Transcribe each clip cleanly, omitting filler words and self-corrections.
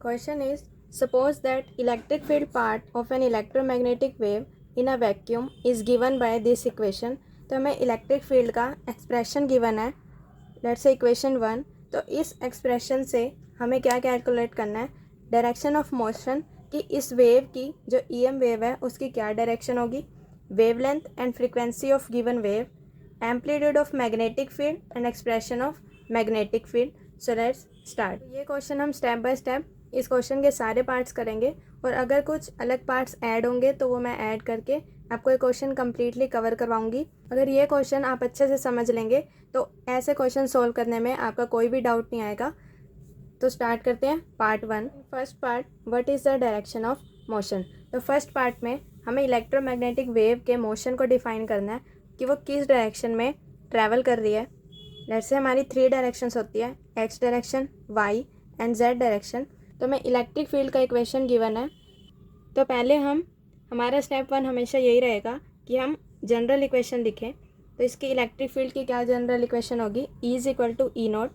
Question is, suppose that electric field part of an electromagnetic wave in a vacuum is given by this equation. तो हमें electric field का expression given है, let's say equation 1. तो इस expression से हमें क्या कैलकुलेट करना है, डायरेक्शन ऑफ मोशन कि इस वेव की जो ईएम वेव है उसकी क्या डायरेक्शन होगी, wavelength and frequency of given wave, amplitude of magnetic field and expression of magnetic field. So let's start. ये क्वेश्चन हम स्टेप बाय स्टेप इस क्वेश्चन के सारे पार्ट्स करेंगे और अगर कुछ अलग पार्ट्स ऐड होंगे तो वो मैं ऐड करके आपको ये क्वेश्चन कम्प्लीटली कवर करवाऊंगी. अगर ये क्वेश्चन आप अच्छे से समझ लेंगे तो ऐसे क्वेश्चन सोल्व करने में आपका कोई भी डाउट नहीं आएगा. तो स्टार्ट करते हैं part 1. First part, what is the direction of motion. तो फर्स्ट पार्ट में हमें इलेक्ट्रोमैग्नेटिक वेव के मोशन को डिफाइन करना है कि वो किस डायरेक्शन में ट्रैवल कर रही है. लेट्स से हमारी 3 डायरेक्शंस होती है, X direction, Y and Z direction. तो हमें इलेक्ट्रिक फील्ड का इक्वेशन गिवन है. तो पहले हमारा स्टेप 1 हमेशा यही रहेगा कि हम जनरल इक्वेशन लिखें. तो इसकी इलेक्ट्रिक फील्ड की क्या जनरल इक्वेशन होगी, E is equal to E naught.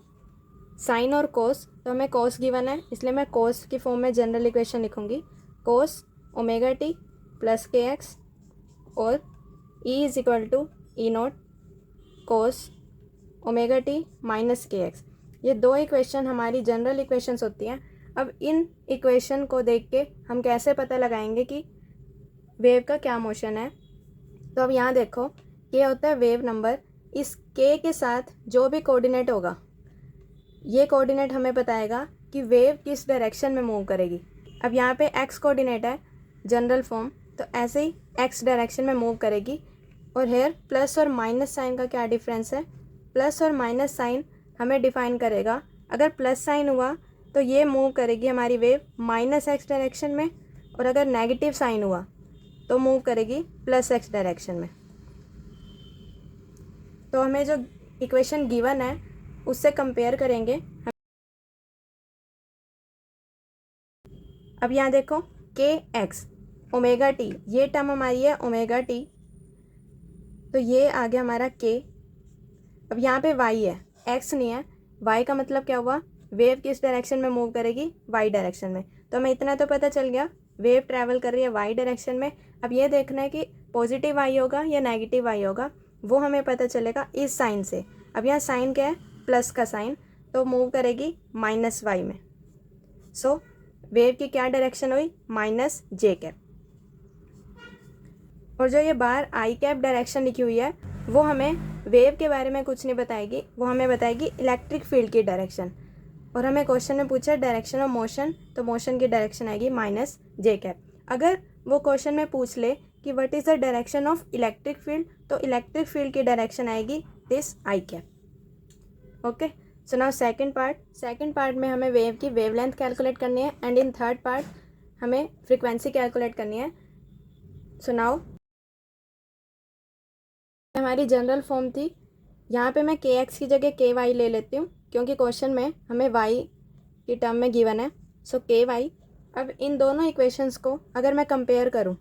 Sine और कोस, तो हमें कोस गिवन है इसलिए मैं कोस की फॉर्म में जनरल इक्वेशन लिखूँगी, cos omega t plus k x, और E is equal to E naught cos omega t minus k x. ये 2 इक्वेशन हमारी जनरल इक्वेशंस होती हैं. अब इन इक्वेशन को देख के हम कैसे पता लगाएंगे कि वेव का क्या मोशन है. तो अब यहाँ देखो, ये होता है वेव नंबर. इस के के साथ जो भी कोऑर्डिनेट होगा, ये कोऑर्डिनेट हमें बताएगा कि वेव किस डायरेक्शन में मूव करेगी. अब यहाँ पे एक्स कोऑर्डिनेट है जनरल फॉर्म, तो ऐसे ही एक्स डायरेक्शन में मूव करेगी. और हेयर प्लस और माइनस साइन का क्या डिफरेंस है, प्लस और माइनस साइन हमें डिफाइन करेगा. अगर प्लस साइन हुआ तो ये मूव करेगी हमारी वेव माइनस एक्स डायरेक्शन में, और अगर नेगेटिव साइन हुआ तो मूव करेगी प्लस एक्स डायरेक्शन में. तो हमें जो इक्वेशन गिवन है उससे कंपेयर करेंगे. अब यहाँ देखो, के एक्स ओमेगा टी, ये टर्म हमारी है ओमेगा टी, तो ये आ गया हमारा के. अब यहाँ पे वाई है, एक्स नहीं है. वाई का मतलब क्या हुआ, वेव किस डायरेक्शन में मूव करेगी, वाई डायरेक्शन में. तो हमें इतना तो पता चल गया, वेव ट्रैवल कर रही है वाई डायरेक्शन में. अब ये देखना है कि पॉजिटिव वाई होगा या नेगेटिव वाई होगा, वो हमें पता चलेगा इस साइन से. अब यहाँ साइन क्या है, प्लस का साइन, तो मूव करेगी माइनस वाई में. सो वेव की क्या डायरेक्शन हुई, माइनस जे कैप. और जो ये बाहर आई कैप डायरेक्शन लिखी हुई है वो हमें वेव के बारे में कुछ नहीं बताएगी, वो हमें बताएगी इलेक्ट्रिक फील्ड की डायरेक्शन. और हमें क्वेश्चन में पूछा डायरेक्शन ऑफ मोशन, तो मोशन की डायरेक्शन आएगी माइनस जे कैप. अगर वो क्वेश्चन में पूछ ले कि what is the direction of electric field, तो इलेक्ट्रिक फील्ड की डायरेक्शन आएगी this I cap. Okay, so now second part में हमें वेव की वेवलेंथ कैलकुलेट करनी है, एंड इन थर्ड पार्ट हमें फ्रीक्वेंसी कैलकुलेट करनी है. सो नाउ हमारी जनरल फॉर्म थी, यहाँ पे मैं के एक्स की जगह के वाई ले लेती हूँ क्योंकि क्वेश्चन में हमें वाई की टर्म में गिवन है. सो के वाई. अब इन दोनों इक्वेशंस को अगर मैं कंपेयर करूँ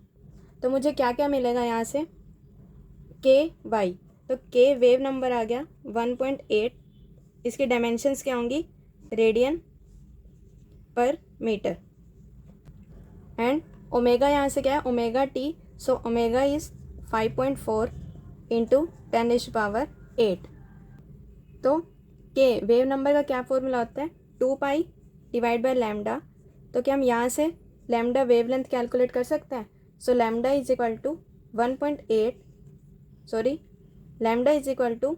तो मुझे क्या क्या मिलेगा यहाँ से, के वाई. तो के वेव नंबर आ गया 1.8. इसकी डायमेंशंस क्या होंगी, रेडियन पर मीटर. एंड ओमेगा यहाँ से क्या है, omega T. So omega is 5.4 into 10⁸. तो के वेव नंबर का क्या फॉर्मूला होता है, 2 पाई डिवाइड बाय लैम्डा. तो क्या हम यहाँ से लैम्डा वेवलेंथ कैलकुलेट कर सकते हैं. So lambda is equal to 1.8, sorry, lambda is equal to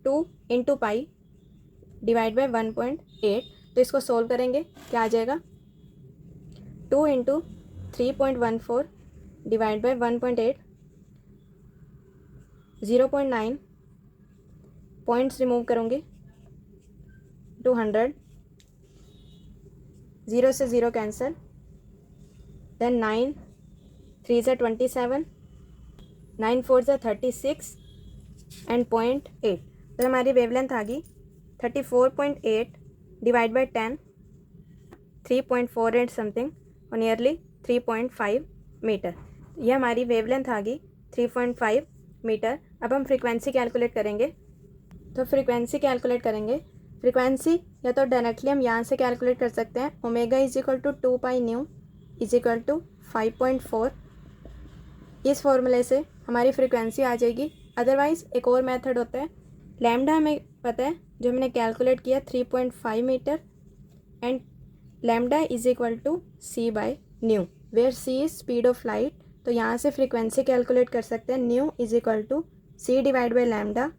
2 into pi divide by 1.8. तो इसको सोल्व करेंगे, क्या आ जाएगा, 2 into 3.14 divide by 1.8, 0.9 points remove करूँगी, 200, 0 से 0 कैंसिल, देन 9 3 से 27, 9 4 से 36 एंड 0.8. तो हमारी वेवलेंथ आ गई 34.8 डिवाइड बाई 10, 3.48 समथिंग, और नियरली 3.5 मीटर. ये हमारी वेवलेंथ आ गई 3.5 मीटर. अब हम फ्रीक्वेंसी कैलकुलेट करेंगे. तो फ्रीक्वेंसी कैलकुलेट करेंगे. फ्रिक्वेंसी या तो डायरेक्टली हम यहाँ से कैलकुलेट कर सकते हैं, omega is equal to 2 pi nu is equal to 5.4। इस फॉर्मूले से हमारी फ्रिक्वेंसी आ जाएगी। अदरवाइज़ एक और मेथड होता है, लैम्डा हमें पता है जो हमने कैलकुलेट किया 3.5 meter and lambda is equal to c by nu, where c is speed of light. तो यहाँ से फ्रिक्वेंसी कैलकुलेट कर सकते हैं, nu is equal to c divide by lambda,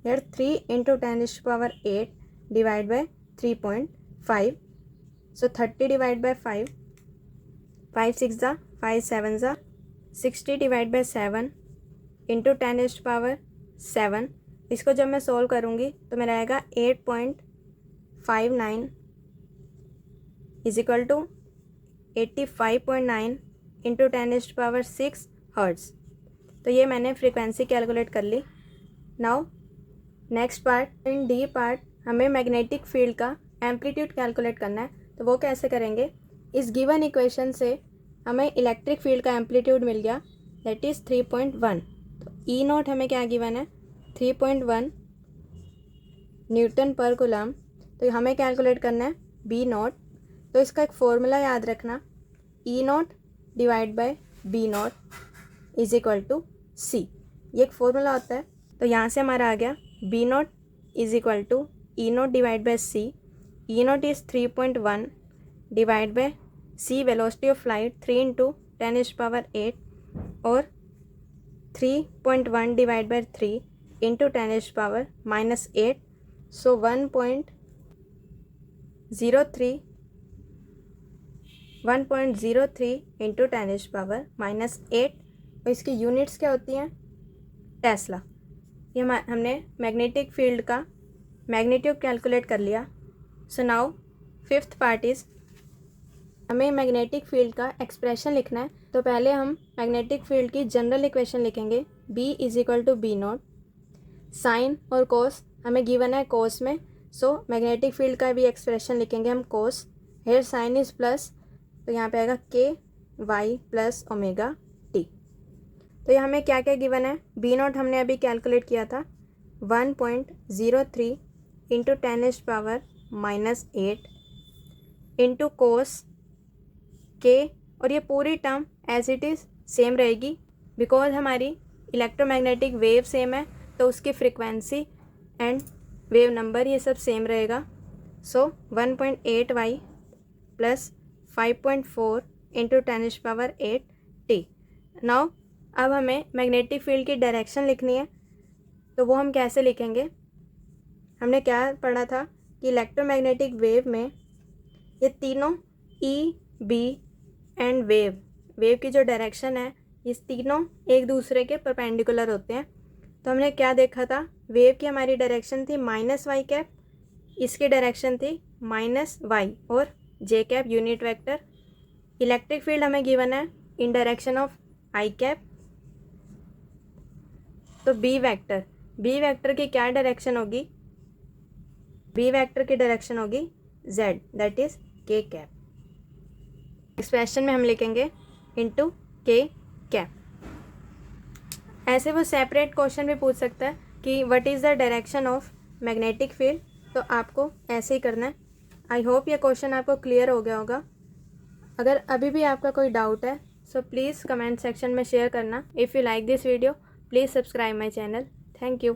where 3 into 10⁸ divide by 3.5। सो 30 डिवाइड बाय 5, 5 6 ज़ा 5 7 ज़ा 60 divide by 7 into 10⁻7। इसको जब मैं सोल्व करूँगी तो मेरा आएगा 8.59 is equal to 85.9 into 10⁻6 hertz. तो ये मैंने फ्रीक्वेंसी कैलकुलेट कर ली। Now next part, in D part हमें मैग्नेटिक फील्ड का एम्पलीट्यूड कैलकुलेट करना है। तो वो कैसे करेंगे, इस गिवन इक्वेशन से हमें इलेक्ट्रिक फील्ड का एम्पलीट्यूड मिल गया, दैट इज़ 3.1। तो ई नॉट हमें क्या गिवन है, 3.1 न्यूटन पर कूलम। तो हमें कैलकुलेट करना है बी नॉट। तो इसका एक फॉर्मूला याद रखना, E naught divide by B naught is equal to C. ये एक फॉर्मूला होता है। तो यहाँ से हमारा आ गया B naught is equal to E naught divide by c. E naught is 3.1 divide by c velocity of light 3 into 10⁸ और 3.1 divide by 3 into 10⁻⁻8। So 1.03 into 10⁻⁻8। और इसकी यूनिट्स क्या होती हैं, टेस्ला। ये हमने मैग्नेटिक फील्ड का मैग्नीट्यूड कैलकुलेट कर लिया। So now fifth part is, हमें मैग्नेटिक फील्ड का एक्सप्रेशन लिखना है। तो पहले हम मैग्नेटिक फील्ड की जनरल इक्वेशन लिखेंगे, B is equal to B naught. Sine और कोस हमें गिवन है कोस में, सो मैग्नेटिक फील्ड का भी एक्सप्रेशन लिखेंगे हम कोस। हेयर साइन इज प्लस, तो यहाँ पे आएगा के वाई प्लस ओमेगा टी। तो ये हमें क्या क्या गिवन है, बी नॉट हमने अभी कैलकुलेट किया था 1.03 इंटू 10⁻⁻8 इंटू कोस के, और ये पूरी term as it is same रहेगी बिकॉज हमारी इलेक्ट्रोमैग्नेटिक वेव सेम है, तो उसकी फ्रिक्वेंसी एंड वेव नंबर ये सब सेम रहेगा। सो 1.8y plus 5.4 into 10⁸ T. Now अब हमें मैग्नेटिक फील्ड की डायरेक्शन लिखनी है। तो वो हम कैसे लिखेंगे, हमने क्या पढ़ा था कि इलेक्ट्रोमैग्नेटिक वेव में ये तीनों ई बी एंड वेव की जो डायरेक्शन है, ये तीनों एक दूसरे के परपेंडिकुलर होते हैं। तो हमने क्या देखा था, वेव की हमारी डायरेक्शन थी -y कैप, इसकी डायरेक्शन थी -y और j cap unit vector. Electric field हमें गिवन है इन डायरेक्शन ऑफ i कैप। तो b वेक्टर की क्या डायरेक्शन होगी, b वेक्टर की डायरेक्शन होगी z, that is k cap. Expression में हम लिखेंगे इंटू k कैप। ऐसे वो सेपरेट क्वेश्चन भी पूछ सकता है कि what is the direction of magnetic field, तो आपको ऐसे ही करना है। आई होप ये क्वेश्चन आपको क्लियर हो गया होगा। अगर अभी भी आपका कोई डाउट है सो प्लीज़ कमेंट सेक्शन में शेयर करना। If you like this video please subscribe my channel. Thank you.